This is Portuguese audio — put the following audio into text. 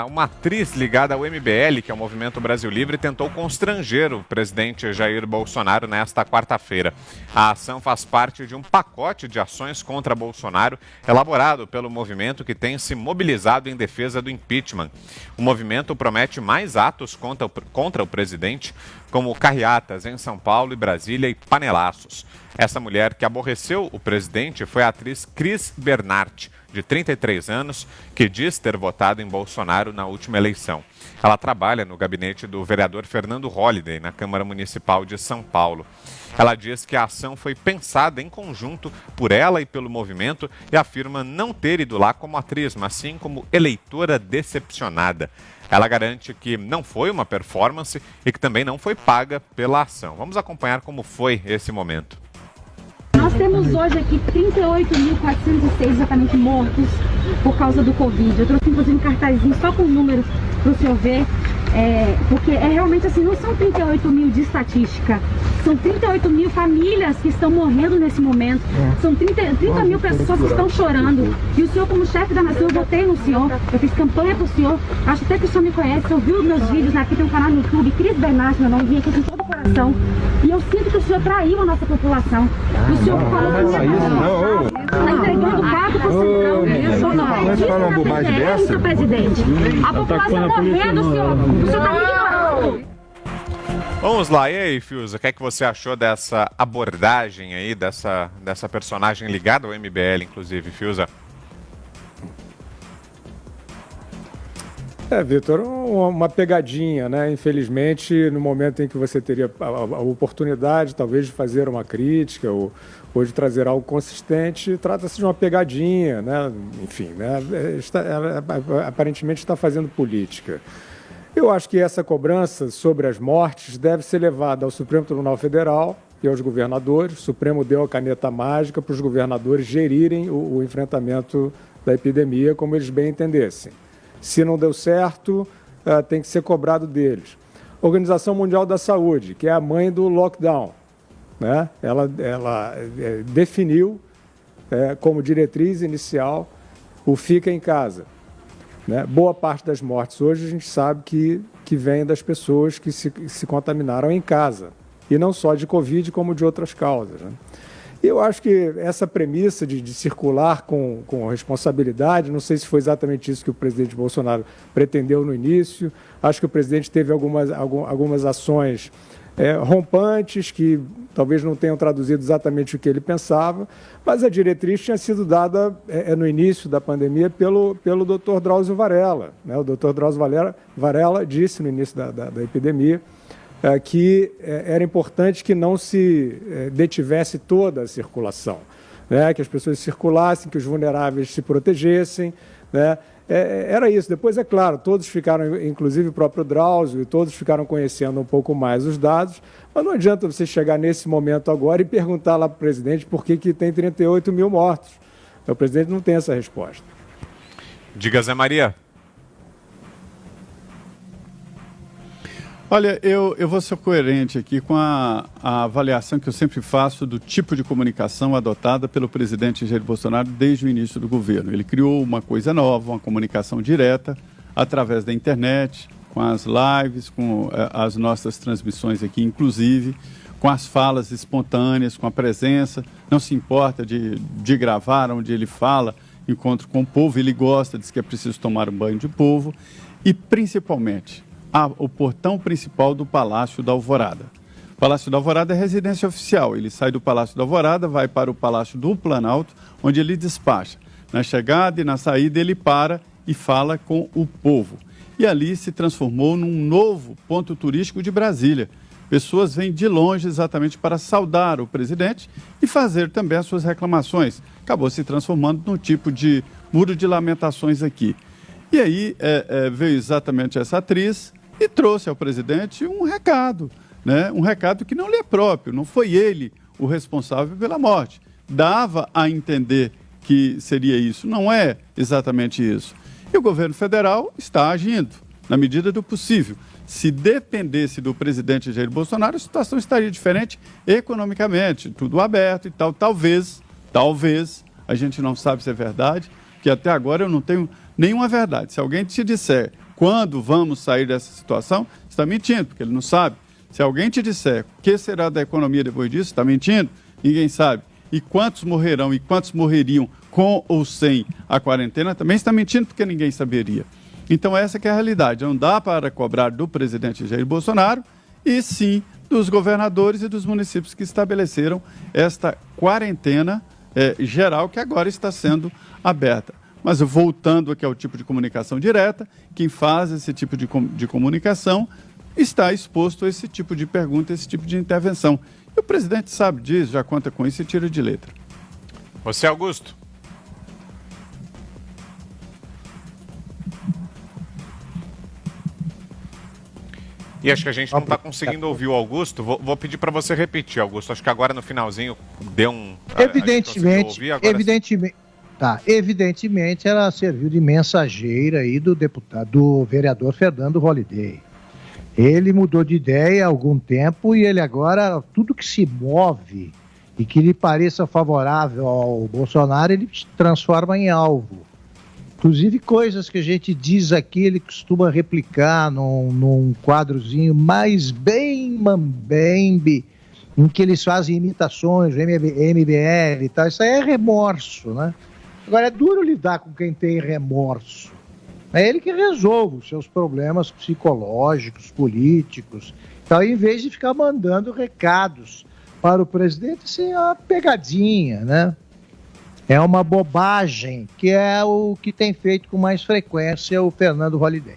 Uma atriz ligada ao MBL, que é o Movimento Brasil Livre, tentou constranger o presidente Jair Bolsonaro nesta quarta-feira. A ação faz parte de um pacote de ações contra Bolsonaro elaborado pelo movimento, que tem se mobilizado em defesa do impeachment. O movimento promete mais atos contra o presidente, como carreatas em São Paulo e Brasília e panelaços. Essa mulher que aborreceu o presidente foi a atriz Cris Bernardt, de 33 anos, que diz ter votado em Bolsonaro na última eleição. Ela trabalha no gabinete do vereador Fernando Holliday, na Câmara Municipal de São Paulo. Ela diz que a ação foi pensada em conjunto por ela e pelo movimento e afirma não ter ido lá como atriz, mas sim como eleitora decepcionada. Ela garante que não foi uma performance e que também não foi paga pela ação. Vamos acompanhar como foi esse momento. Nós temos hoje aqui 38.406 exatamente mortos por causa do Covid. Eu trouxe inclusive um cartazinho só com números para o senhor ver, porque realmente assim, não são 38 mil de estatística, são 38 mil famílias que estão morrendo nesse momento, são 30 mil pessoas que estão chorando. E o senhor, como chefe da nação, eu votei no senhor, eu fiz campanha para o senhor, acho até que o senhor me conhece, eu vi os meus vídeos aqui, tem um canal no YouTube, Cris Bernardt, meu nome, vim aqui com todo o coração. E eu sinto que o senhor traiu a nossa população. O senhor falou que está entregando cargo para o Centrão. Nós falamos uma bobagem dessa? Presidente. A população morrendo, o senhor está me ignorando. Vamos lá, e aí, Fiuza, o que é que você achou dessa abordagem aí, dessa personagem ligada ao MBL, inclusive, Fiuza? Vitor, uma pegadinha, né? Infelizmente, no momento em que você teria a oportunidade, talvez, de fazer uma crítica ou de trazer algo consistente, trata-se de uma pegadinha, né? Enfim, né? Aparentemente está fazendo política. Eu acho que essa cobrança sobre as mortes deve ser levada ao Supremo Tribunal Federal e aos governadores. O Supremo deu a caneta mágica para os governadores gerirem o enfrentamento da epidemia como eles bem entendessem. Se não deu certo, tem que ser cobrado deles. Organização Mundial da Saúde, que é a mãe do lockdown, né? Ela definiu como diretriz inicial o fica em casa, né? Boa parte das mortes hoje a gente sabe que vem das pessoas que se contaminaram em casa, e não só de Covid, como de outras causas, né? E eu acho que essa premissa de circular com responsabilidade, não sei se foi exatamente isso que o presidente Bolsonaro pretendeu no início. Acho que o presidente teve algumas ações rompantes, que talvez não tenham traduzido exatamente o que ele pensava, mas a diretriz tinha sido dada no início da pandemia pelo Dr. Drauzio Varella, né? O Dr. Drauzio Varella disse no início da epidemia que era importante que não se detivesse toda a circulação, né? Que as pessoas circulassem, que os vulneráveis se protegessem, né? Era isso. Depois, é claro, todos ficaram, inclusive o próprio Drauzio, todos ficaram conhecendo um pouco mais os dados, mas não adianta você chegar nesse momento agora e perguntar lá para o presidente por que tem 38 mil mortos. O presidente não tem essa resposta. Diga, Zé Maria. Olha, eu vou ser coerente aqui com a avaliação que eu sempre faço do tipo de comunicação adotada pelo presidente Jair Bolsonaro desde o início do governo. Ele criou uma coisa nova, uma comunicação direta, através da internet, com as lives, com as nossas transmissões aqui, inclusive, com as falas espontâneas, com a presença. Não se importa de gravar onde ele fala, encontro com o povo, ele gosta, diz que é preciso tomar um banho de povo, e principalmente o portão principal do Palácio da Alvorada. O Palácio da Alvorada é residência oficial. Ele sai do Palácio da Alvorada, vai para o Palácio do Planalto, onde ele despacha. Na chegada e na saída ele para e fala com o povo. E ali se transformou num novo ponto turístico de Brasília. Pessoas vêm de longe exatamente para saudar o presidente e fazer também as suas reclamações. Acabou se transformando num tipo de muro de lamentações aqui. E aí veio exatamente essa atriz e trouxe ao presidente um recado, né? Um recado que não lhe é próprio, não foi ele o responsável pela morte. Dava a entender que seria isso, não é exatamente isso. E o governo federal está agindo, na medida do possível. Se dependesse do presidente Jair Bolsonaro, a situação estaria diferente economicamente, tudo aberto e tal. Talvez, a gente não sabe se é verdade, que até agora eu não tenho nenhuma verdade. Se alguém te disser quando vamos sair dessa situação, está mentindo, porque ele não sabe. Se alguém te disser o que será da economia depois disso, está mentindo, ninguém sabe. E quantos morrerão e quantos morreriam com ou sem a quarentena, também está mentindo, porque ninguém saberia. Então essa que é a realidade. Não dá para cobrar do presidente Jair Bolsonaro, e sim dos governadores e dos municípios que estabeleceram esta quarentena geral que agora está sendo aberta. Mas voltando aqui ao tipo de comunicação direta, quem faz esse tipo de comunicação está exposto a esse tipo de pergunta, esse tipo de intervenção. E o presidente sabe disso, já conta com isso e tira de letra. Você, Augusto. E acho que a gente não está conseguindo ouvir o Augusto. Vou pedir para você repetir, Augusto. Acho que agora no finalzinho deu um... Evidentemente ela serviu de mensageira aí do vereador Fernando Holliday. Ele mudou de ideia há algum tempo e ele agora, tudo que se move e que lhe pareça favorável ao Bolsonaro, ele transforma em alvo. Inclusive coisas que a gente diz aqui, ele costuma replicar num quadrozinho mais bem mambembe, em que eles fazem imitações, MBL e tal. Isso aí é remorso, né? Agora é duro lidar com quem tem remorso. É ele que resolve os seus problemas psicológicos, políticos. Então, em vez de ficar mandando recados para o presidente, isso é uma pegadinha, né? É uma bobagem, que é o que tem feito com mais frequência o Fernando Holliday.